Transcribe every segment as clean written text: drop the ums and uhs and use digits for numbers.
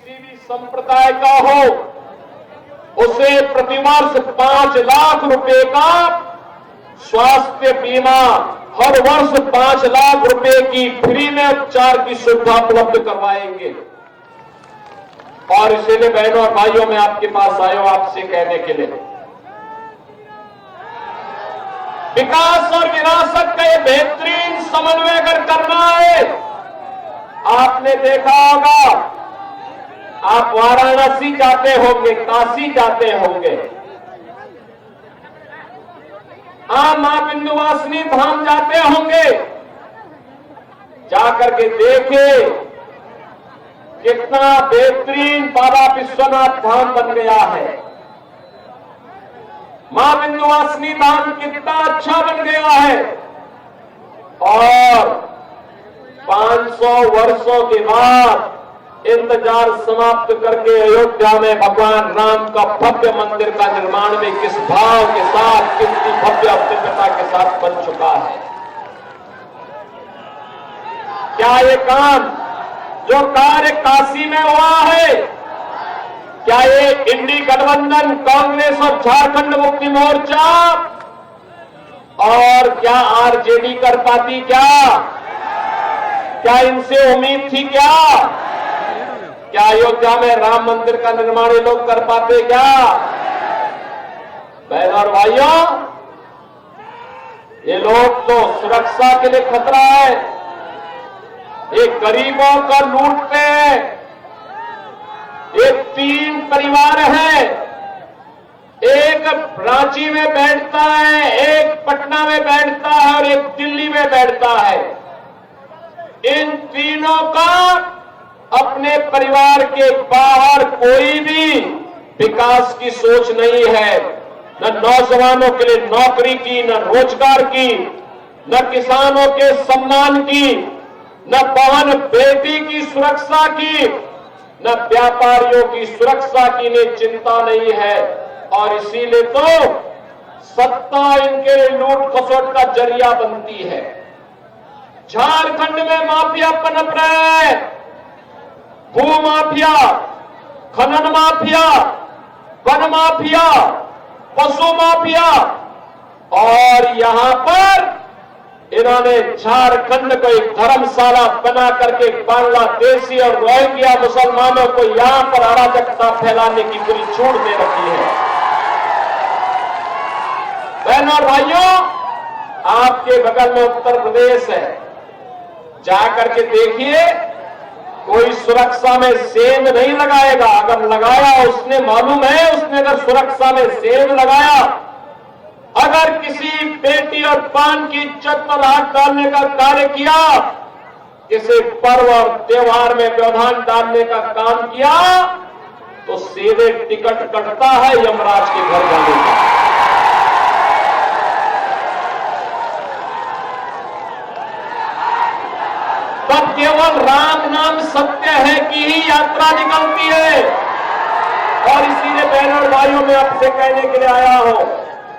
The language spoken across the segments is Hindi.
किसी भी संप्रदाय का हो, उसे प्रतिवर्ष 5 लाख रुपए का स्वास्थ्य बीमा, हर वर्ष 5 लाख रुपए की फ्री में उपचार की सुविधा उपलब्ध करवाएंगे। और इसीलिए बहनों और भाइयों, मैं आपके पास आया हूं आपसे कहने के लिए, विकास और विरासत का ये बेहतरीन समन्वय अगर करना है, आपने देखा होगा, आप वाराणसी जाते होंगे, काशी जाते होंगे, आप मां विंध्यवासिनी धाम जाते होंगे, जाकर के देखे कितना बेहतरीन बाबा विश्वनाथ धाम बन गया है। मां विंध्यवासिनी धाम कितना अच्छा बन गया है। और 500 वर्षों के बाद इंतजार समाप्त करके अयोध्या में भगवान राम का भव्य मंदिर का निर्माण में किस भाव के साथ, कितनी भव्य दिव्यता के साथ बन चुका है। क्या ये काम, जो कार्य काशी में हुआ है, क्या ये इंडी गठबंधन, कांग्रेस और झारखंड मुक्ति मोर्चा और क्या आरजेडी कर पाती? क्या इनसे उम्मीद थी? क्या अयोध्या में राम मंदिर का निर्माण ये लोग कर पाते? क्या बहनों और भाइयों, ये लोग तो सुरक्षा के लिए खतरा है, ये गरीबों को लूटते हैं। ये 3 परिवार हैं, एक रांची में बैठता है, एक पटना में बैठता है और एक दिल्ली में बैठता है। इन तीनों का अपने परिवार के बाहर कोई भी विकास की सोच नहीं है, न नौजवानों के लिए नौकरी की, न रोजगार की, न किसानों के सम्मान की, न बहन बेटी की सुरक्षा की, न व्यापारियों की सुरक्षा की इन्हें चिंता नहीं है। और इसीलिए तो सत्ता इनके लूट खसोट का जरिया बनती है। झारखंड में माफिया पनप रहे हैं, भू माफिया, खनन माफिया, वन माफिया, पशु माफिया, और यहां पर इन्होंने झारखंड को एक धर्मशाला बना करके बांग्लादेशी और रोहिंग्या मुसलमानों को यहां पर अराजकता फैलाने की पूरी छूट दे रखी है। बहनों और भाइयों, आपके बगल में उत्तर प्रदेश है, जाकर के देखिए, कोई सुरक्षा में सेंध नहीं लगाएगा। अगर लगाया उसने, मालूम है उसने, अगर सुरक्षा में सेंध लगाया, अगर किसी बेटी और पान की इज्जत पर हाथ डालने का कार्य किया, किसी पर्व और त्योहार में व्यवधान डालने का काम किया, तो सीधे टिकट कटता है यमराज के घर जाने का। तब केवल राम नाम सत्य है की ही यात्रा निकलती है। और इसीलिए बहनों और भाइयों, मैं आपसे कहने के लिए आया हूं,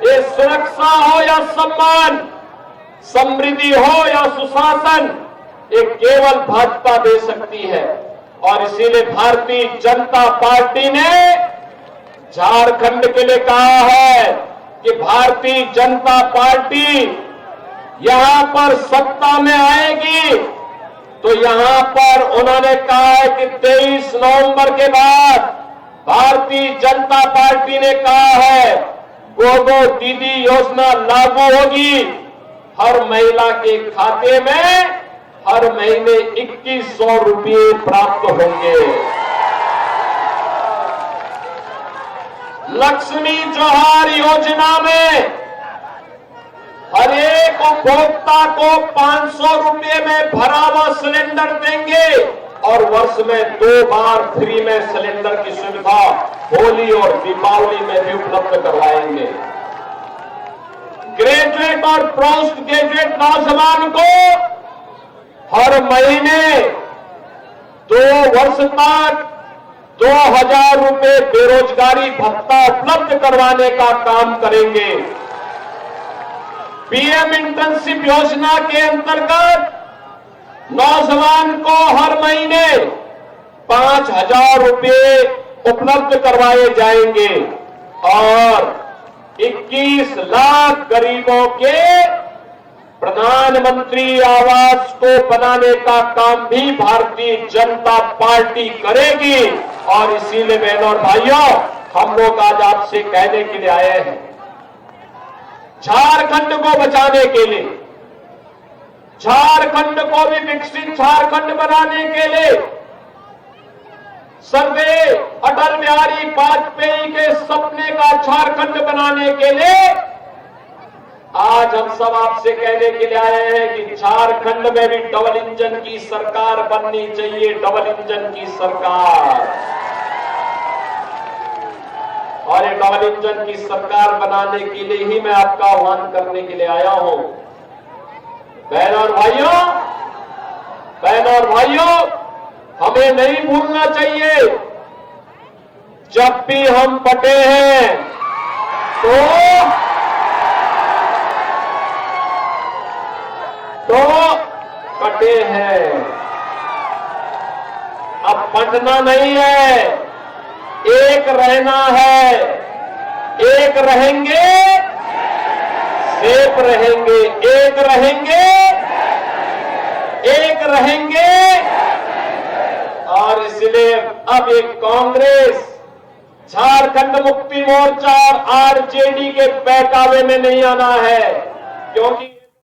ये सुरक्षा हो या सम्मान, समृद्धि हो या सुशासन, ये केवल भाजपा दे सकती है। और इसीलिए भारतीय जनता पार्टी ने झारखंड के लिए कहा है कि भारतीय जनता पार्टी यहां पर सत्ता में आएगी, तो यहां पर उन्होंने कहा है कि 23 नवंबर के बाद भारतीय जनता पार्टी ने कहा है गोगो दीदी योजना लागू होगी। हर महिला के खाते में हर महीने 2100 रुपये प्राप्त होंगे। लक्ष्मी जोहार योजना में हर एक उपभोक्ता को 500 रुपये में भरा हुआ सिलेंडर देंगे और वर्ष में 2 बार फ्री में सिलेंडर की सुविधा होली और दीपावली में भी उपलब्ध करवाएंगे। ग्रेजुएट और पोस्ट ग्रेजुएट नौजवान को हर महीने 2 वर्ष तक 2000 रुपये बेरोजगारी भत्ता उपलब्ध करवाने का काम करेंगे। पीएम इंटर्नशिप योजना के अंतर्गत नौजवान को हर महीने 5,000 रुपये उपलब्ध करवाए जाएंगे और 21 लाख गरीबों के प्रधानमंत्री आवास को बनाने का काम भी भारतीय जनता पार्टी करेगी। और इसीलिए बहनों और भाइयों, हम लोग आज आपसे कहने के लिए आए हैं, झारखंड को बचाने के लिए, झारखंड को भी विकसित झारखंड बनाने के लिए, सर्वे अटल बिहारी वाजपेयी के सपने का झारखंड बनाने के लिए आज हम सब आपसे कहने के लिए आए हैं कि झारखंड में भी डबल इंजन की सरकार बननी चाहिए, डबल इंजन की सरकार। और ये डबल इंजन की सरकार बनाने के लिए ही मैं आपका आह्वान करने के लिए आया हूं। बहनों और भाइयों, हमें नहीं भूलना चाहिए, जब भी हम बटे हैं तो कटे हैं। अब बंटना नहीं है, एक रहना है। एक रहेंगे, सेफ रहेंगे। एक रहेंगे, एक रहेंगे। और इसलिए अब एक कांग्रेस, झारखंड मुक्ति मोर्चा और आरजेडी के बहकावे में नहीं आना है, क्योंकि